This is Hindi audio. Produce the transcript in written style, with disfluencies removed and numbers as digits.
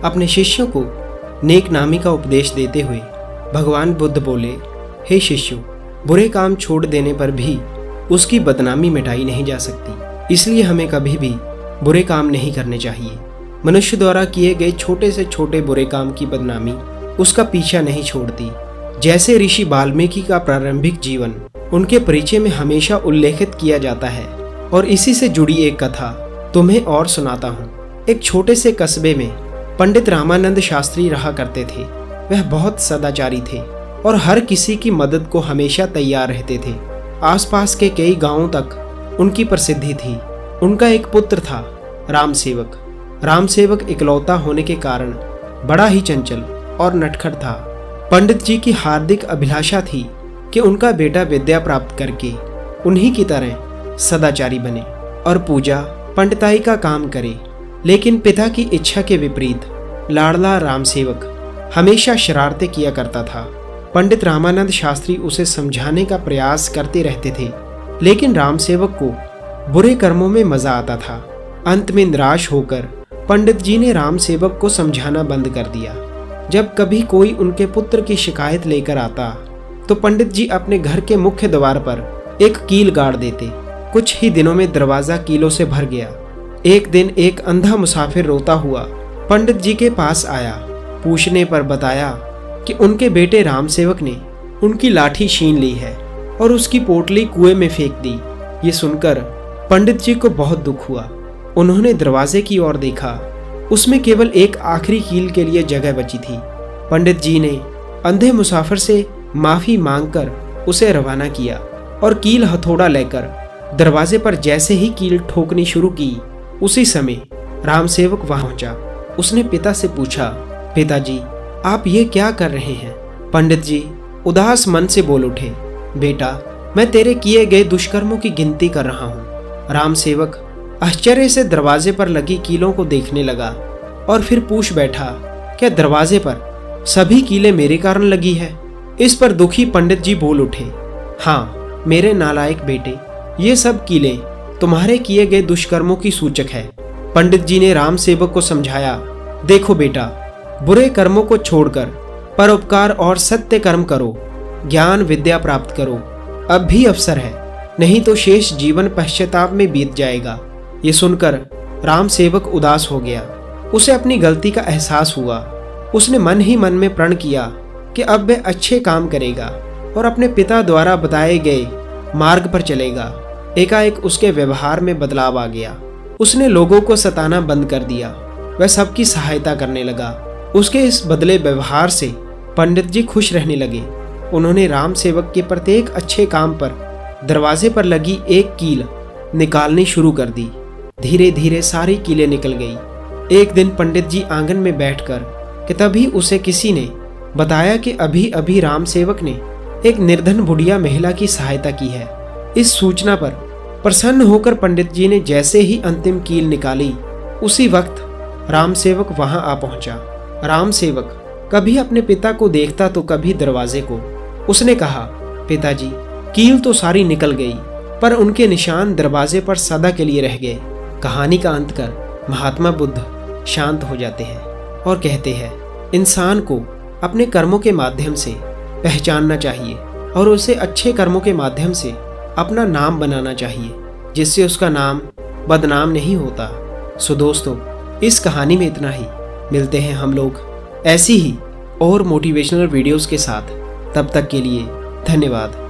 अपने शिष्यों को नेकनामी का उपदेश देते हुए भगवान बुद्ध बोले, हे शिष्यों, बुरे काम छोड़ देने पर भी उसकी बदनामी मिटाई नहीं जा सकती, इसलिए हमें कभी भी बुरे काम नहीं करने चाहिए। मनुष्य द्वारा किए गए छोटे से छोटे बुरे काम की बदनामी उसका पीछा नहीं छोड़ती। जैसे ऋषि वाल्मीकि का प्रारंभिक जीवन उनके परिचय में हमेशा उल्लेखित किया जाता है, और इसी से जुड़ी एक कथा तुम्हें और सुनाता हूँ। एक छोटे से कस्बे में पंडित रामानंद शास्त्री रहा करते थे। वह बहुत सदाचारी थे और हर किसी की मदद को हमेशा तैयार रहते थे। आसपास के कई गांवों तक उनकी प्रसिद्धि थी। उनका एक पुत्र था, रामसेवक। रामसेवक इकलौता होने के कारण बड़ा ही चंचल और नटखट था। पंडित जी की हार्दिक अभिलाषा थी कि उनका बेटा विद्या प्राप्त करके उन्हीं की तरह सदाचारी बने और पूजा पंडिताई का काम करे। लेकिन पिता की इच्छा के विपरीत लाडला रामसेवक हमेशा शरारतें किया करता था। पंडित रामानंद शास्त्री उसे समझाने का प्रयास करते रहते थे, लेकिन रामसेवक को बुरे कर्मों में मजा आता था। अंत में निराश होकर पंडित जी ने रामसेवक को समझाना बंद कर दिया। जब कभी कोई उनके पुत्र की शिकायत लेकर आता तो पंडित जी अपने घर के मुख्य द्वार पर एक कील गाड़ देते। कुछ ही दिनों में दरवाजा कीलों से भर गया। एक दिन एक अंधा मुसाफिर रोता हुआ पंडित जी के पास आया। पूछने पर बताया कि उनके बेटे रामसेवक ने उनकी लाठी छीन ली है और उसकी पोटली कुएं में फेंक दी। ये सुनकर पंडित जी को बहुत दुख हुआ। उन्होंने दरवाजे की ओर देखा, उसमें केवल एक आखिरी कील के लिए जगह बची थी। पंडित जी ने अंधे मुसाफिर से माफी मांगकर उसे रवाना किया और कील हथौड़ा लेकर दरवाजे पर जैसे ही कील ठोकनी शुरू की, उसी समय रामसेवक वहां पहुंचा। उसने पिता से पूछा, पिताजी, आप ये क्या कर रहे हैं? पंडित जी उदास मन से बोल उठे, बेटा, मैं तेरे किए गए दुष्कर्मों की गिनती कर रहा हूँ। रामसेवक आश्चर्य से दरवाजे पर लगी कीलों को देखने लगा और फिर पूछ बैठा, क्या दरवाजे पर सभी कीलें मेरे कारण लगी है? इस पर दुखी पंडित जी बोल उठे, हाँ मेरे नालायक बेटे, ये सब कीलें तुम्हारे किए गए दुष्कर्मों की सूचक है। पंडित जी ने रामसेवक को समझाया, देखो बेटा, बुरे कर्मों को छोड़कर परोपकार और सत्य कर्म करो, ज्ञान विद्या प्राप्त करो। अब भी अवसर है, नहीं तो शेष जीवन पश्चाताप में बीत जाएगा। ये सुनकर रामसेवक उदास हो गया। उसे अपनी गलती का एहसास हुआ। उसने मन ही मन में प्रण किया कि अब वह अच्छे काम करेगा और अपने पिता द्वारा बताए गए मार्ग पर चलेगा। एकाएक उसके व्यवहार में बदलाव आ गया। उसने लोगों को सताना बंद कर दिया। वह सबकी सहायता करने लगा। उसके इस बदले व्यवहार से पंडित जी खुश रहने लगे। उन्होंने रामसेवक के प्रत्येक अच्छे काम पर दरवाजे पर लगी एक कील निकालनी शुरू कर दी। धीरे धीरे सारी कीलें निकल गई। एक दिन पंडित जी आंगन में बैठकर कि तभी उसे किसी ने बताया कि अभी अभी रामसेवक ने एक निर्धन बुढ़िया महिला की सहायता की है। इस सूचना पर प्रसन्न होकर पंडित जी ने जैसे ही अंतिम कील निकाली, उसी वक्त रामसेवक वहां आ पहुंचा। रामसेवक कभी अपने पिता को देखता तो कभी दरवाजे को। उसने कहा, पिताजी, कील तो सारी निकल गई, पर उनके निशान दरवाजे पर सदा के लिए रह गए। कहानी का अंत कर महात्मा बुद्ध शांत हो जाते हैं और कहते हैं, इंसान को अपने कर्मों के माध्यम से पहचानना चाहिए और उसे अच्छे कर्मों के माध्यम से अपना नाम बनाना चाहिए, जिससे उसका नाम बदनाम नहीं होता। सो दोस्तों, इस कहानी में इतना ही। मिलते हैं हम लोग ऐसी ही और मोटिवेशनल वीडियोस के साथ। तब तक के लिए धन्यवाद।